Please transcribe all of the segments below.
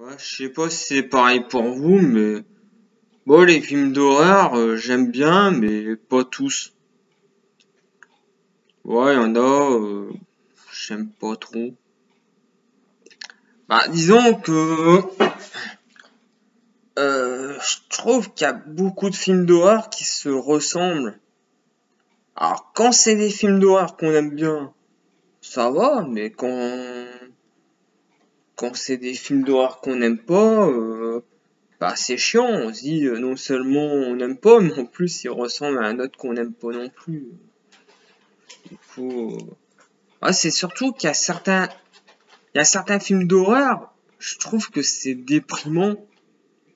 Ouais, je sais pas si c'est pareil pour vous, mais bon, les films d'horreur, j'aime bien, mais pas tous. Ouais, il y en a, j'aime pas trop. Bah, disons que je trouve qu'il y a beaucoup de films d'horreur qui se ressemblent. Alors, quand c'est des films d'horreur qu'on aime bien, ça va, mais quand c'est des films d'horreur qu'on n'aime pas, bah c'est chiant. On se dit non seulement on n'aime pas, mais en plus il ressemble à un autre qu'on n'aime pas non plus. Faut... Ouais, c'est surtout il y a certains films d'horreur, je trouve que c'est déprimant.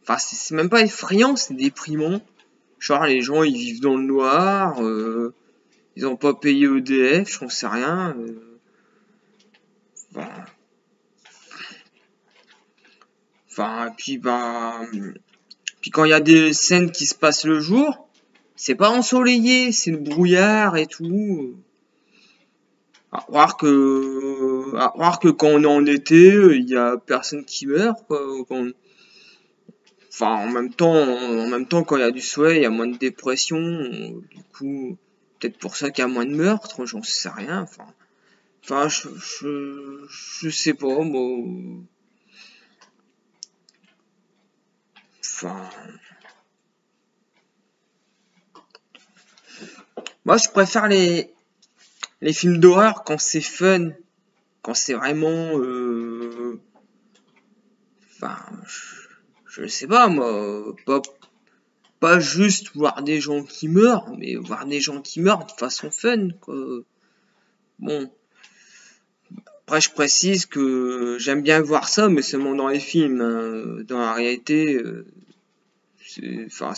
Enfin, c'est même pas effrayant, c'est déprimant. Genre, les gens, ils vivent dans le noir, ils ont pas payé EDF, j'en sais rien. Enfin, puis puis quand il y a des scènes qui se passent le jour, c'est pas ensoleillé, c'est le brouillard et tout. À croire que quand on est en été, il y a personne qui meurt, quoi. Enfin, en même temps, quand il y a du soleil, il y a moins de dépression. Du coup, peut-être pour ça qu'il y a moins de meurtres, j'en sais rien. Enfin, je sais pas, moi. Enfin, moi, je préfère les films d'horreur quand c'est fun, quand c'est vraiment, enfin, je sais pas, moi, pas juste voir des gens qui meurent, mais voir des gens qui meurent de façon fun, quoi. Bon, après, je précise que j'aime bien voir ça, mais seulement dans les films, hein. Dans la réalité, enfin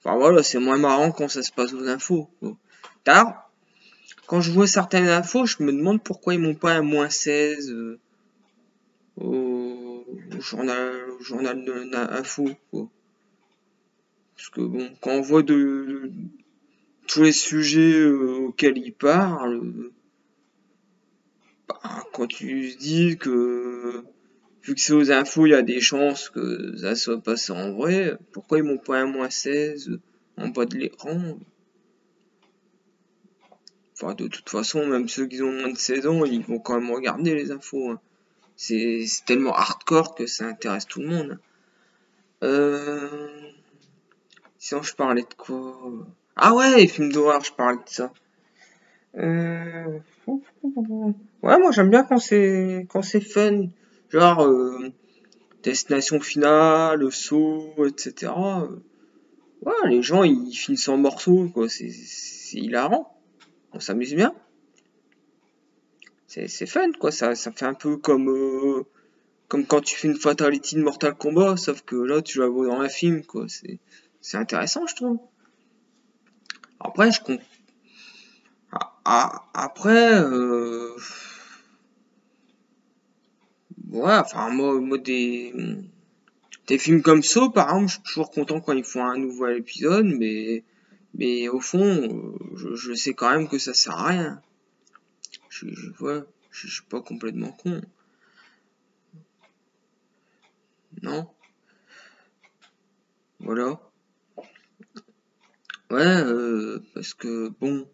voilà, c'est moins marrant quand ça se passe aux infos, quoi. D'ailleurs, quand je vois certaines infos, je me demande pourquoi ils m'ont pas un -16 au journal de l'info, quoi. Parce que bon, quand on voit tous les sujets auxquels ils parlent, bah, quand tu dis que vu que c'est aux infos, il y a des chances que ça soit passé en vrai. Pourquoi ils m'ont pas un -16 en bas de l'écran? Enfin, de toute façon, même ceux qui ont moins de 16 ans, ils vont quand même regarder les infos, hein. C'est tellement hardcore que ça intéresse tout le monde. Euh... Sinon, je parlais de quoi? Ah ouais, les films d'horreur, je parlais de ça. Euh... Ouais, moi j'aime bien quand c'est fun. Genre, Destination Finale, Saw, etc. Ouais, les gens ils finissent en morceaux, quoi. C'est hilarant. On s'amuse bien. C'est fun, quoi. Ça fait un peu comme quand tu fais une Fatality de Mortal Kombat, sauf que là tu la vois dans un film, quoi. C'est intéressant, je trouve. Après, je comprends. Après, ouais, enfin, moi des films comme ça, par exemple, je suis toujours content quand ils font un nouvel épisode, mais au fond, je sais quand même que ça sert à rien. Ouais, je suis pas complètement con, non? Voilà. Ouais, parce que bon,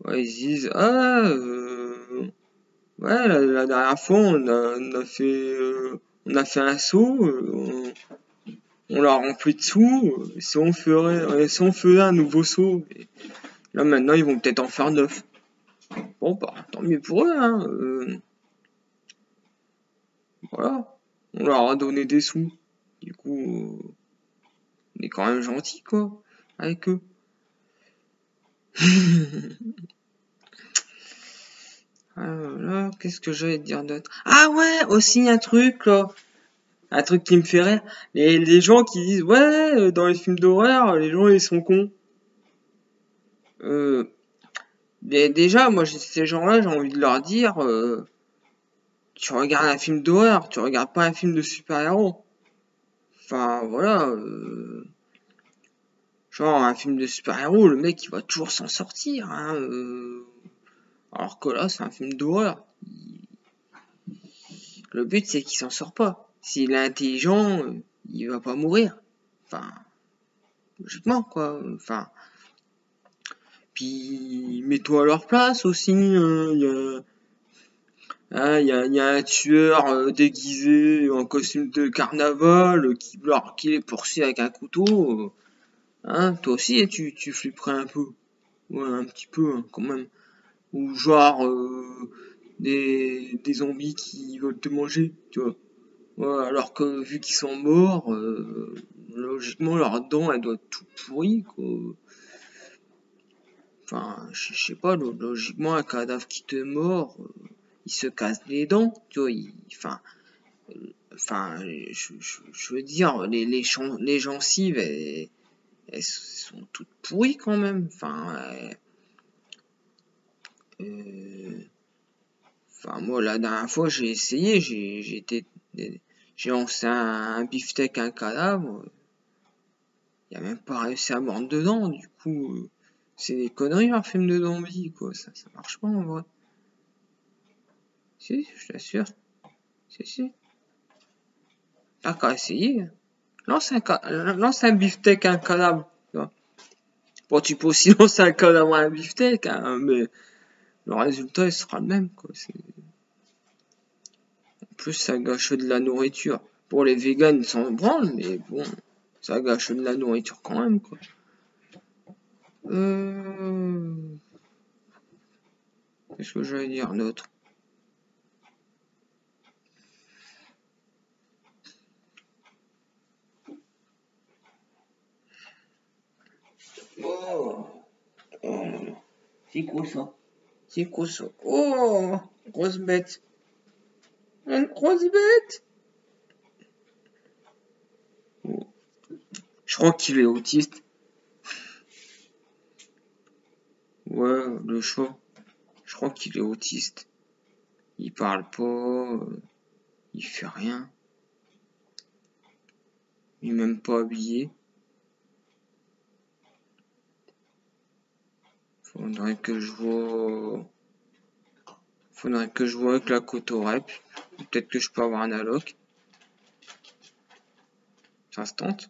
ouais, ils se disent, ah, ouais, la dernière fois, on a fait un saut, on l'a rempli de sous, si on ferait un nouveau saut, et là maintenant ils vont peut-être en faire 9. Bon, bah, tant mieux pour eux, hein, voilà. On leur a donné des sous. Du coup, on est quand même gentil, quoi, avec eux. Là, qu'est-ce que j'allais te dire d'autre? Ah ouais, aussi un truc, là. Un truc qui me fait rire. Les gens qui disent, ouais, dans les films d'horreur, les gens, ils sont cons. Euh, déjà, moi, ces gens-là, j'ai envie de leur dire, tu regardes un film d'horreur, tu regardes pas un film de super-héros. Enfin, voilà. Genre, un film de super-héros, le mec, il va toujours s'en sortir, hein. Alors que là, c'est un film d'horreur. Le but, c'est qu'il s'en sort pas. S'il est intelligent, il va pas mourir. Enfin, logiquement, quoi. Enfin, puis mets-toi à leur place aussi. Il y a un tueur déguisé en costume de carnaval qui les poursuit avec un couteau. Hein, toi aussi, tu flipperais un peu. Ouais, un petit peu, hein, quand même. Ou genre des zombies qui veulent te manger, tu vois. Ouais, alors que vu qu'ils sont morts, logiquement leurs dents elles doivent être tout pourries, quoi. Enfin, je sais pas, logiquement un cadavre qui te mord, il se casse les dents, tu vois. Enfin, je veux dire, les gencives, elles sont toutes pourries quand même. Enfin, moi, la dernière fois, j'ai essayé, j'ai lancé un beefsteak à un cadavre. Il a même pas réussi à mordre dedans, du coup, c'est des conneries un film de zombie, quoi. Ça marche pas en vrai. Si, je t'assure. Si, si. T'as qu'à essayer. Lance un beefsteak à un cadavre. Tu vois. Bon, tu peux aussi lancer un cadavre à un beefsteak, hein, mais le résultat, il sera le même, quoi. En plus, ça gâche de la nourriture. Pour les vegans, ils s'en branlent, mais bon, ça gâche de la nourriture quand même, quoi. Qu'est-ce que j'allais dire d'autre? Oh, oh, c'est quoi ça? C'est quoi ça? Oh, grosse bête. Une grosse bête. Oh, je crois qu'il est autiste. Ouais, le chat. Je crois qu'il est autiste. Il parle pas, il fait rien. Il est même pas habillé. Faudrait que je vois. Faudrait que je vois avec la cotorep. Peut-être que je peux avoir un alloc. Ça se tente.